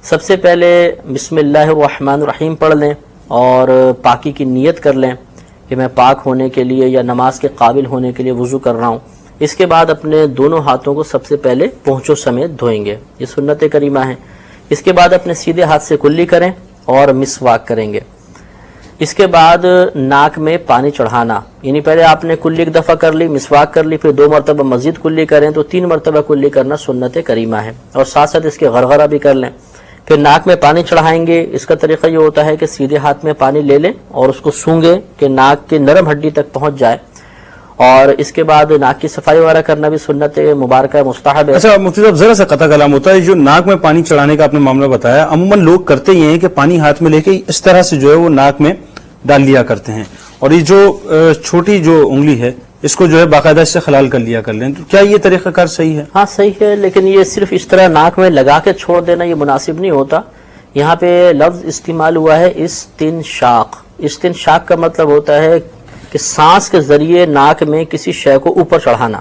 سب سے پہلے بسم اللہ الرحمن الرحیم پڑھ لیں اور پاکی کی نیت کر لیں کہ میں پاک ہونے کے لیے یا نماز کے قابل ہونے کے لیے وضو کر رہا ہوں. اس کے بعد اپنے دونوں ہاتھوں کو سب سے پہلے پونچھوں سمیت دھوئیں گے. یہ سنت کریمہ ہے. اس کے بعد اپنے سیدھے ہاتھ سے کلی کریں اور مسواک کریں گے. اس کے بعد ناک میں پانی چڑھانا، یعنی پہلے آپ نے کلی ایک دفعہ کر لی، مسواک کر لی، پھر 2 مرتبہ مزید کلی کریں تو 3 مرتبہ کلی کرنا سنت کریمہ ہے. اور ساتھ ساتھ اس کے غرغرہ بھی کر لیں. پھر ناک میں پانی چڑھائیں گے. اس کا طریقہ یہ ہوتا ہے کہ سیدھے ہاتھ میں پانی لے لیں اور اس کو سونگیں کہ ناک کے نرم ہڈی تک پہنچ جائے. اور اس کے بعد ناک کی صفائی وغیرہ کرنا بھی سنت مبارکہ مستحب ہے. اچھا مفتی صاحب ذرا سا قطع کلام ہوتا ہے، جو ناک میں پانی چڑھانے کا آپ نے معاملہ بتایا، عموماً لوگ کرتے یہ ہیں کہ پانی ہاتھ میں لے کے اس طرح سے جو ہے وہ ناک میں ڈال لیا کرتے ہیں، اور یہ جو چھوٹی جو انگلی ہے اس کو جو ہے باقاعدہ اس سے خلال کر لیا کر لیں. تو کیا یہ طریقہ کار صحیح ہے؟ ہاں صحیح ہے، لیکن یہ صرف اس طرح ناک میں لگا کے چھوڑ دینا یہ مناسب نہیں ہوتا. یہاں پہ لفظ استعمال ہوا ہے استنشاق. استنشاق کا مطلب ہوتا ہے کہ سانس کے ذریعے ناک میں کسی شے کو اوپر چڑھانا.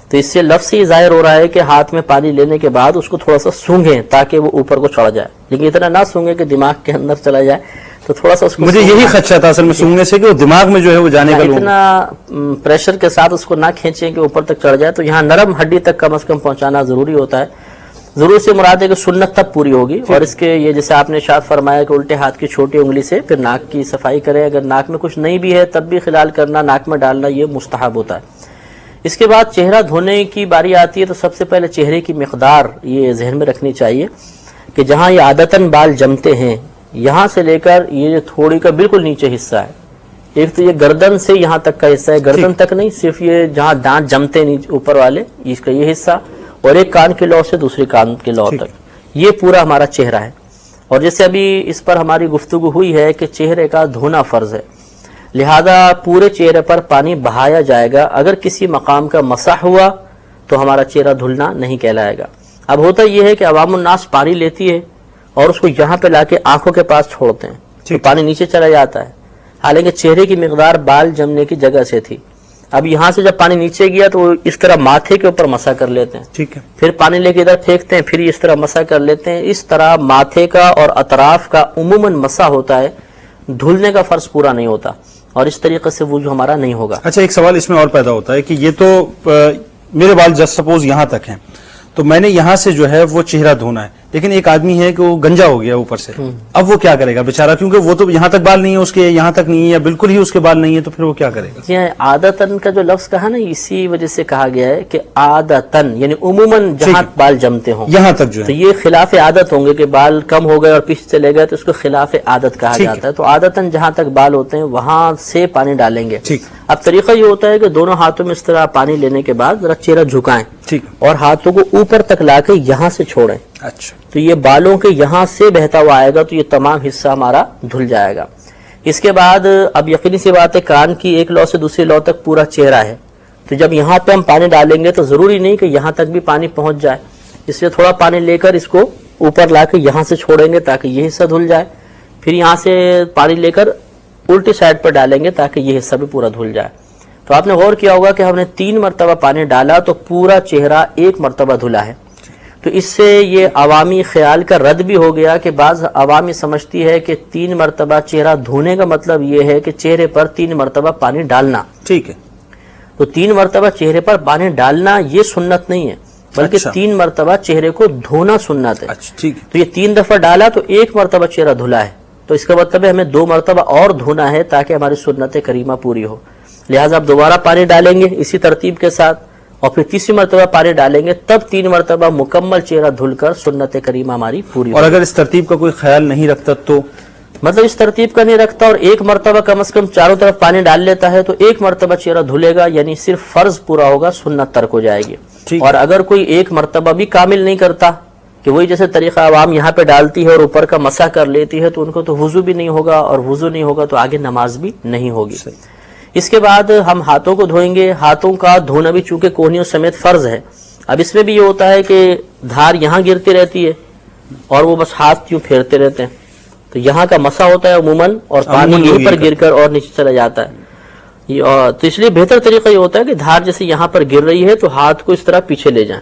تو اس سے لفظ ہی ظاہر ہو رہا ہے کہ ہاتھ میں پانی لینے کے بعد اس کو تھوڑا سا سونگھیں تاکہ وہ اوپر کو چڑھ جائے، لیکن اتنا نہ سونگیں کہ دماغ کے اندر چلا جائے. تو تھوڑا سا اس کو مجھے یہی خدشہ تھا اصل میں سونگنے سے کہ وہ دماغ میں جو ہے وہ جانے کا اتنا پریشر کے ساتھ اس کو نہ کھینچیں کہ اوپر تک چڑھ جائے. تو یہاں نرم ہڈی تک کم از کم پہنچانا ضروری ہوتا ہے. ضرور سے مراد ہے کہ سنت تب پوری ہوگی. اور اس کے یہ جیسے آپ نے ارشاد فرمایا کہ الٹے ہاتھ کی چھوٹی انگلی سے پھر ناک کی صفائی کریں. اگر ناک میں کچھ نہیں بھی ہے تب بھی خلال کرنا، ناک میں ڈالنا یہ مستحب ہوتا ہے. اس کے بعد چہرہ دھونے کی باری آتی ہے تو سب سے پہلے چہرے کی مقدار یہ ذہن میں رکھنی چاہیے کہ جہاں یہ عادتاً بال جمتے ہیں یہاں سے لے کر یہ جو تھوڑی کا بالکل نیچے حصہ ہے، ایک تو یہ گردن سے یہاں تک کا حصہ ہے، گردن تک نہیں، صرف یہ جہاں دانت جمتے ہیں اوپر والے اس کا یہ حصہ، اور ایک کان کی لو سے دوسری کان کی لو تک، یہ پورا ہمارا چہرہ ہے. اور جیسے ابھی اس پر ہماری گفتگو ہوئی ہے کہ چہرے کا دھونا فرض ہے، لہذا پورے چہرے پر پانی بہایا جائے گا. اگر کسی مقام کا مسح ہوا تو ہمارا چہرہ دھلنا نہیں کہلائے گا. اب ہوتا یہ ہے کہ عوام الناس پانی لیتی ہے اور اس کو یہاں پہ لا کے آنکھوں کے پاس چھوڑتے ہیں تو پانی نیچے چلا جاتا ہے، حالانکہ چہرے کی مقدار بال جمنے کی جگہ سے تھی. اب یہاں سے جب پانی نیچے گیا تو اس طرح ماتھے کے اوپر مسح کر لیتے ہیں، ٹھیک ہے، پھر پانی لے کے ادھر پھینکتے ہیں، پھر اس طرح مسح کر لیتے ہیں. اس طرح ماتھے کا اور اطراف کا عموماً مسح ہوتا ہے، دھلنے کا فرض پورا نہیں ہوتا، اور اس طریقے سے وضو ہمارا نہیں ہوگا. اچھا ایک سوال اس میں اور پیدا ہوتا ہے کہ یہ تو میرے بال جسٹ سپوز یہاں تک ہیں تو میں نے یہاں سے جو ہے وہ چہرہ دھونا ہے، لیکن ایک آدمی ہے کہ وہ گنجا ہو گیا اوپر سے، اب وہ کیا کرے گا بیچارہ، کیونکہ وہ تو یہاں تک بال نہیں ہے اس کے، یہاں تک نہیں ہے یا بالکل ہی اس کے بال نہیں ہے، تو پھر وہ کیا کرے گا؟ یہ عادتاً کا جو لفظ کہا نا اسی وجہ سے کہا گیا ہے کہ عادتاً یعنی عموماً جہاں بال جمتے ہوں یہاں تک جو ہے تو یہ خلاف عادت ہوں گے کہ بال کم ہو گئے اور پیچھے چلے گئے تو اس کو خلاف عادت کہا جاتا ہے. تو عادتاً جہاں تک بال ہوتے ہیں وہاں سے پانی ڈالیں گے. اب طریقہ یہ ہوتا ہے کہ دونوں ہاتھوں میں اس طرح پانی لینے کے بعد ذرا چہرہ جھکائیں اور ہاتھوں کو اوپر تک لا کے یہاں سے چھوڑیں. اچھا تو یہ بالوں کے یہاں سے بہتا ہوا آئے گا تو یہ تمام حصہ ہمارا دھل جائے گا. اس کے بعد اب یقینی سی بات ہے کان کی ایک لو سے دوسری لو تک پورا چہرہ ہے، تو جب یہاں پہ ہم پانی ڈالیں گے تو ضروری نہیں کہ یہاں تک بھی پانی پہنچ جائے، اس لیے تھوڑا پانی لے کر اس کو اوپر لا کے یہاں سے چھوڑیں گے تاکہ یہ حصہ دھل جائے. پھر یہاں سے پانی لے کر الٹی سائڈ پر ڈالیں گے تاکہ یہ حصہ بھی پورا دھل جائے. تو آپ نے غور کیا ہوگا کہ ہم نے 3 مرتبہ پانی ڈالا تو پورا چہرہ 1 مرتبہ دھلا ہے. تو اس سے یہ عوامی خیال کا رد بھی ہو گیا کہ بعض عوامی سمجھتی ہے کہ 3 مرتبہ چہرہ دھونے کا مطلب یہ ہے کہ چہرے پر 3 مرتبہ پانی ڈالنا. ٹھیک ہے، تو 3 مرتبہ چہرے پر پانی ڈالنا یہ سنت نہیں ہے، بلکہ 3 مرتبہ چہرے کو دھونا سنت ہے. تو یہ 3 دفعہ ڈالا تو 1 مرتبہ چہرہ دھلا ہے، تو اس کا مطلب ہے ہمیں 2 مرتبہ اور دھونا ہے تاکہ ہماری سنت کریمہ پوری ہو. لہٰذا آپ دوبارہ پانی ڈالیں گے اسی ترتیب کے ساتھ اور پھر تیسری مرتبہ پانی ڈالیں گے، تب 3 مرتبہ مکمل چہرہ دھل کر سنت کریمہ ہماری پوری ہو. اور اگر اس ترتیب کا کوئی خیال نہیں رکھتا تو مطلب اس ترتیب کا نہیں رکھتا اور 1 مرتبہ کم از کم چاروں طرف پانی ڈال لیتا ہے تو 1 مرتبہ چہرہ دھلے گا، یعنی صرف فرض پورا ہوگا، سنت ترک ہو جائے گی. اور اگر کوئی 1 مرتبہ بھی کامل نہیں کرتا کہ وہی جیسے طریقہ عوام یہاں پہ ڈالتی ہے اور اوپر کا مسح کر لیتی ہے تو ان کو تو وضو بھی نہیں ہوگا، اور وضو نہیں ہوگا تو آگے نماز بھی نہیں ہوگی. اس کے بعد ہم ہاتھوں کو دھوئیں گے. ہاتھوں کا دھونا بھی چونکہ کوہنیوں سمیت فرض ہے. اب اس میں بھی یہ ہوتا ہے کہ دھار یہاں گرتی رہتی ہے اور وہ بس ہاتھ کیوں پھیرتے رہتے ہیں، تو یہاں کا مسح ہوتا ہے عموماً اور پانی یہیں پر گر کر اور نیچے چلا جاتا ہے. تو اس لیے بہتر طریقہ یہ ہوتا ہے کہ دھار جیسے یہاں پر گر رہی ہے تو ہاتھ کو اس طرح پیچھے لے جائیں